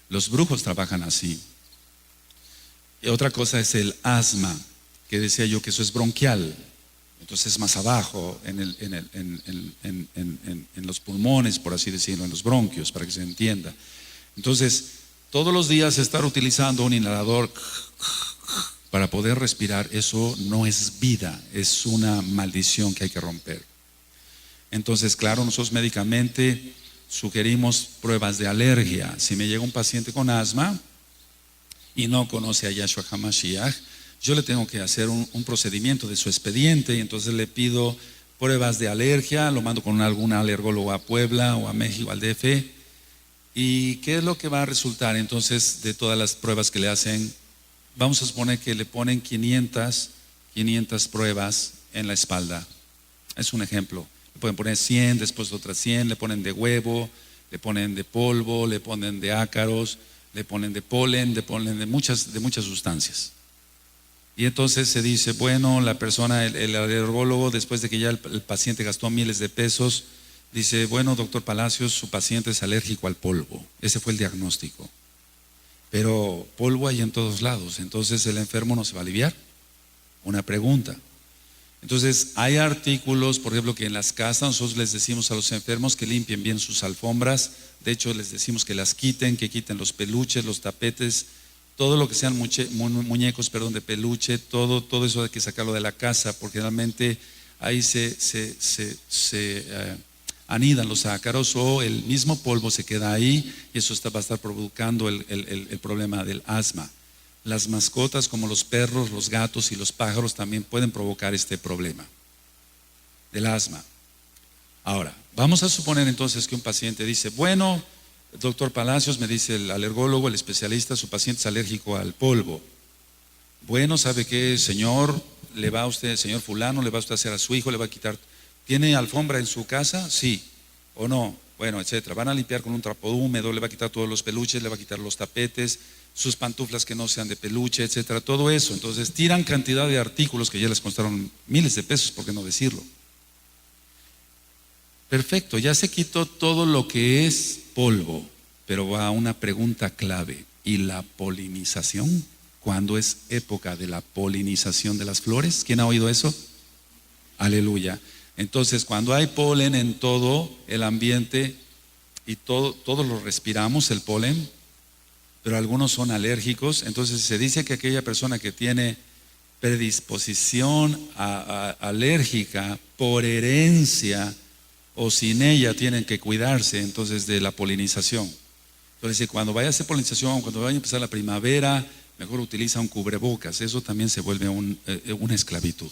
Los brujos trabajan así. Y otra cosa es el asma, que decía yo que eso es bronquial. Entonces más abajo, en los pulmones, por así decirlo, en los bronquios, para que se entienda. Entonces, todos los días estar utilizando un inhalador para poder respirar, eso no es vida, es una maldición que hay que romper. Entonces, claro, nosotros médicamente sugerimos pruebas de alergia. Si me llega un paciente con asma y no conoce a Yahshua HaMashiach, yo le tengo que hacer un procedimiento de su expediente, y entonces le pido pruebas de alergia, lo mando con algún alergólogo a Puebla o a México, al DF. ¿Y qué es lo que va a resultar entonces de todas las pruebas que le hacen? Vamos a suponer que le ponen 500 pruebas en la espalda. Es un ejemplo. Le pueden poner 100, después otras 100, le ponen de huevo, le ponen de polvo, le ponen de ácaros, le ponen de polen, le ponen de muchas sustancias. Y entonces se dice, bueno, la persona, el alergólogo, después de que ya el paciente gastó miles de pesos, dice, bueno, doctor Palacios, su paciente es alérgico al polvo. Ese fue el diagnóstico. Pero polvo hay en todos lados, entonces el enfermo no se va a aliviar. Una pregunta. Entonces, hay artículos, por ejemplo, que en las casas nosotros les decimos a los enfermos que limpien bien sus alfombras. De hecho, les decimos que las quiten, que quiten los peluches, los tapetes, todo lo que sean muñecos de peluche, todo eso hay que sacarlo de la casa, porque realmente ahí se anidan los ácaros, o el mismo polvo se queda ahí, y eso va a estar provocando el problema del asma. Las mascotas como los perros, los gatos y los pájaros también pueden provocar este problema del asma. Ahora, vamos a suponer entonces que un paciente dice, bueno, doctor Palacios, me dice el alergólogo, el especialista, su paciente es alérgico al polvo. Bueno, ¿sabe qué, señor? Le va a usted, señor fulano, le va a usted a hacer a su hijo, le va a quitar. ¿Tiene alfombra en su casa? Sí. ¿O no? Bueno, etcétera. Van a limpiar con un trapo húmedo, le va a quitar todos los peluches, le va a quitar los tapetes, sus pantuflas que no sean de peluche, etcétera, todo eso. Entonces tiran cantidad de artículos que ya les costaron miles de pesos, ¿por qué no decirlo? Perfecto, ya se quitó todo lo que es polvo, pero va a una pregunta clave. ¿Y la polinización? ¿Cuándo es época de la polinización de las flores? ¿Quién ha oído eso? Aleluya. Entonces, cuando hay polen en todo el ambiente, y todos lo respiramos, el polen, pero algunos son alérgicos, entonces se dice que aquella persona que tiene predisposición alérgica por herencia o sin ella, tienen que cuidarse entonces de la polinización. Entonces, cuando vaya a hacer polinización, cuando vaya a empezar la primavera, mejor utiliza un cubrebocas. Eso también se vuelve una esclavitud.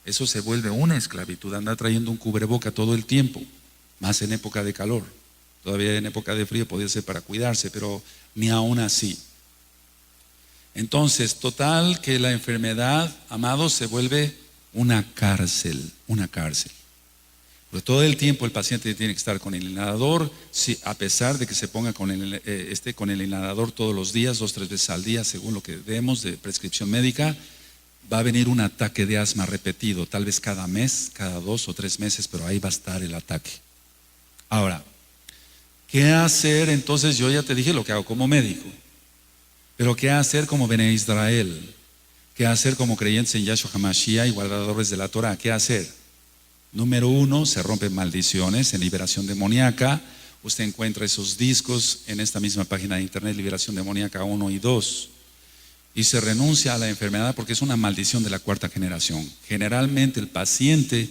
Eso se vuelve una esclavitud, andar trayendo un cubreboca todo el tiempo, más en época de calor. Todavía en época de frío podría ser para cuidarse, pero ni aún así. Entonces, total que la enfermedad, amados, se vuelve una cárcel. Pero todo el tiempo el paciente tiene que estar con el inhalador, a pesar de que se ponga con el inhalador todos los días, 2 o 3 veces al día, según lo que demos de prescripción médica. Va a venir un ataque de asma repetido, tal vez cada mes, cada 2 o 3 meses, pero ahí va a estar el ataque. Ahora, ¿qué hacer? Entonces yo ya te dije lo que hago como médico, pero ¿qué hacer como Bene Israel? ¿Qué hacer como creyentes en Yahshua HaMashiach y guardadores de la Torah? ¿Qué hacer? Número 1, se rompen maldiciones en liberación demoníaca. Usted encuentra esos discos en esta misma página de internet, Liberación Demoníaca 1 y 2. Y se renuncia a la enfermedad porque es una maldición de la 4ª generación. Generalmente el paciente,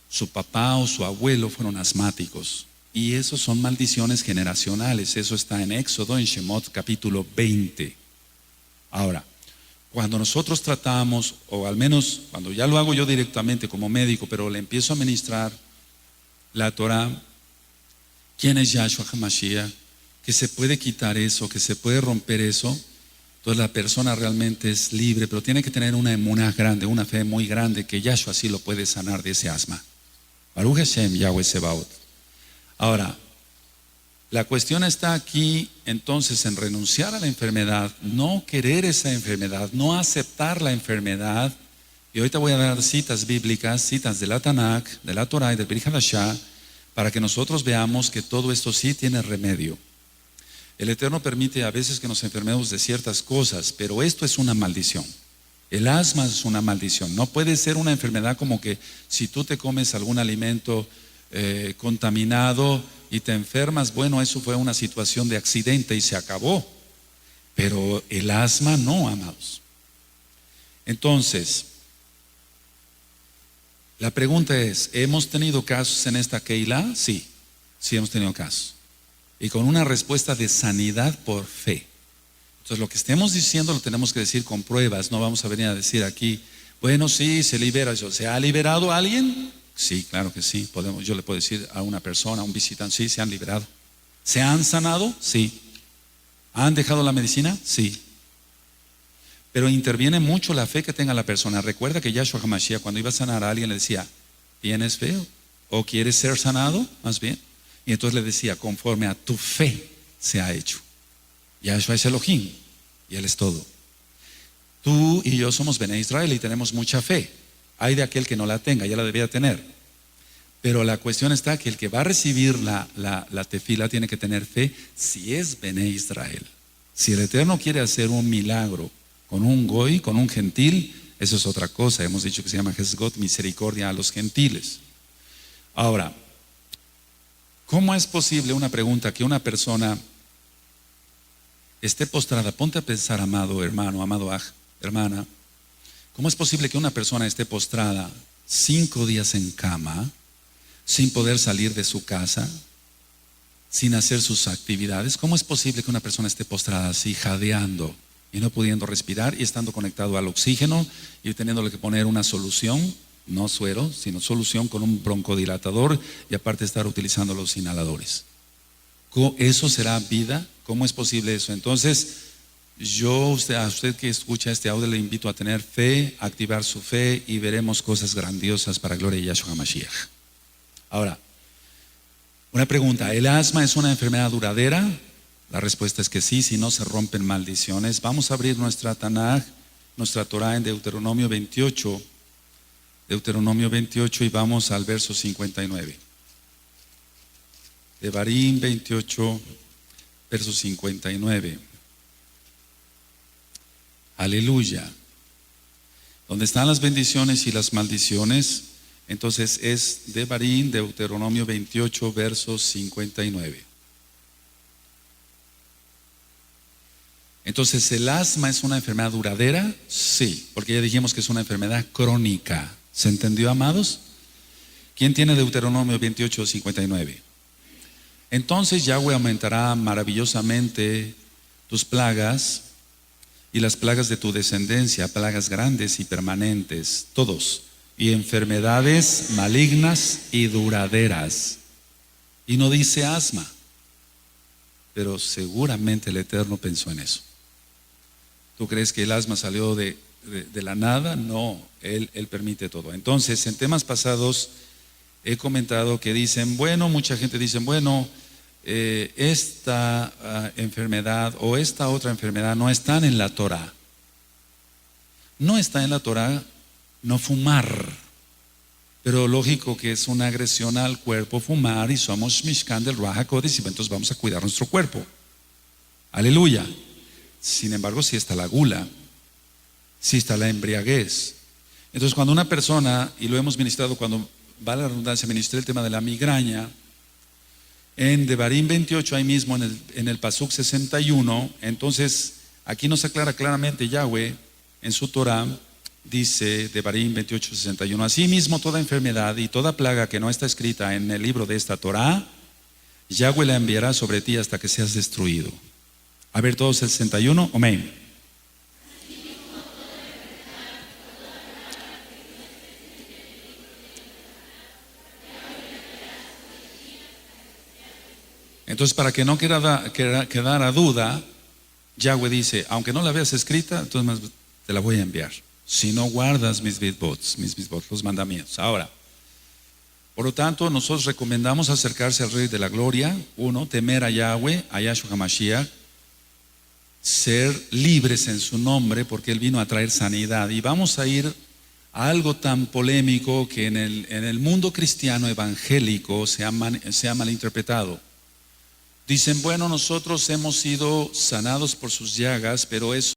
su papá o su abuelo fueron asmáticos. Y esos son maldiciones generacionales. Eso está en Éxodo, en Shemot capítulo 20. Ahora, cuando nosotros tratamos, o al menos cuando ya lo hago yo directamente como médico, pero le empiezo a ministrar la Torah, ¿quién es Yahshua HaMashiach? Que se puede quitar eso, que se puede romper eso. Entonces la persona realmente es libre, pero tiene que tener una emuná grande, una fe muy grande, que Yahshua sí lo puede sanar de ese asma. Baruch Hashem, Yahweh Sebaot. Ahora, la cuestión está aquí entonces en renunciar a la enfermedad, no querer esa enfermedad, no aceptar la enfermedad. Y ahorita voy a dar citas bíblicas, citas de la Tanakh, de la Torah y del Brit Hadashah, para que nosotros veamos que todo esto sí tiene remedio. El Eterno permite a veces que nos enfermemos de ciertas cosas, pero esto es una maldición. El asma es una maldición. No puede ser una enfermedad como que si tú te comes algún alimento contaminado y te enfermas, bueno, eso fue una situación de accidente y se acabó. Pero el asma no, amados. Entonces, la pregunta es, ¿hemos tenido casos en esta Keilah? Sí, sí hemos tenido casos. Y con una respuesta de sanidad por fe. Entonces lo que estemos diciendo lo tenemos que decir con pruebas. No vamos a venir a decir aquí, bueno, sí, se libera. ¿Se ha liberado a alguien? Sí, claro que sí. Yo le puedo decir a una persona, a un visitante, sí, se han liberado. ¿Se han sanado? Sí. ¿Han dejado la medicina? Sí. Pero interviene mucho la fe que tenga la persona. Recuerda que Yahshua HaMashiach, cuando iba a sanar a alguien, le decía, ¿tienes fe? ¿O quieres ser sanado? Más bien. Y entonces le decía, conforme a tu fe se ha hecho. Yahshua es Elohim y Él es todo. Tú y yo somos Bene Israel y tenemos mucha fe. Hay de aquel que no la tenga, ya la debía tener. Pero la cuestión está que el que va a recibir la tefila tiene que tener fe si es Bene Israel. Si el Eterno quiere hacer un milagro con un goy, con un gentil, eso es otra cosa. Hemos dicho que se llama Hesgot, misericordia a los gentiles. Ahora, ¿cómo es posible, una pregunta, que una persona esté postrada? Ponte a pensar, amado hermano, amado hermana, ¿cómo es posible que una persona esté postrada 5 días en cama, sin poder salir de su casa, sin hacer sus actividades? ¿Cómo es posible que una persona esté postrada así, jadeando y no pudiendo respirar y estando conectado al oxígeno y teniéndole que poner una solución? No suero, sino solución con un broncodilatador y aparte estar utilizando los inhaladores. ¿Eso será vida? ¿Cómo es posible eso? Entonces, a usted que escucha este audio le invito a tener fe, a activar su fe y veremos cosas grandiosas para gloria de Yahshua HaMashiach. Ahora, una pregunta, ¿el asma es una enfermedad duradera? La respuesta es que sí, si no se rompen maldiciones. Vamos a abrir nuestra Tanaj, nuestra Torah en Deuteronomio 28. Deuteronomio 28 y vamos al verso 59. Devarim 28, verso 59. Aleluya. Donde están las bendiciones y las maldiciones, entonces es Devarim, Deuteronomio 28, verso 59. Entonces, ¿el asma es una enfermedad duradera? Sí, porque ya dijimos que es una enfermedad crónica. ¿Se entendió, amados? ¿Quién tiene Deuteronomio 28, 59? Entonces Yahweh aumentará maravillosamente tus plagas y las plagas de tu descendencia, plagas grandes y permanentes, todos, y enfermedades malignas y duraderas. Y no dice asma, pero seguramente el Eterno pensó en eso. ¿Tú crees que el asma salió de la nada? No, Él permite todo. Entonces, en temas pasados he comentado que dicen, bueno, mucha gente dice, bueno, esta enfermedad o esta otra enfermedad no están en la Torah. No está en la Torah no fumar, pero lógico que es una agresión al cuerpo fumar y somos Mishkan del Ruach HaKodesh y entonces vamos a cuidar nuestro cuerpo. Aleluya. Sin embargo, sí está la gula, sí está la embriaguez. Entonces, cuando una persona, y lo hemos ministrado cuando va la redundancia, ministré el tema de la migraña, en Devarim 28, ahí mismo en el Pasuk 61, entonces aquí nos aclara claramente Yahweh en su Torah, dice Devarim 28, 61, asimismo toda enfermedad y toda plaga que no está escrita en el libro de esta Torah, Yahweh la enviará sobre ti hasta que seas destruido. A ver todos el 61, amén. Entonces, para que no quedara duda, Yahweh dice, aunque no la veas escrita, entonces te la voy a enviar. Si no guardas mis mitzvot, los mandamientos. Ahora, por lo tanto, nosotros recomendamos acercarse al Rey de la Gloria. 1, temer a Yahweh, a Yahshua HaMashiach, ser libres en su nombre, porque Él vino a traer sanidad. Y vamos a ir a algo tan polémico que en el mundo cristiano evangélico se ha malinterpretado. Dicen, bueno, nosotros hemos sido sanados por sus llagas, pero eso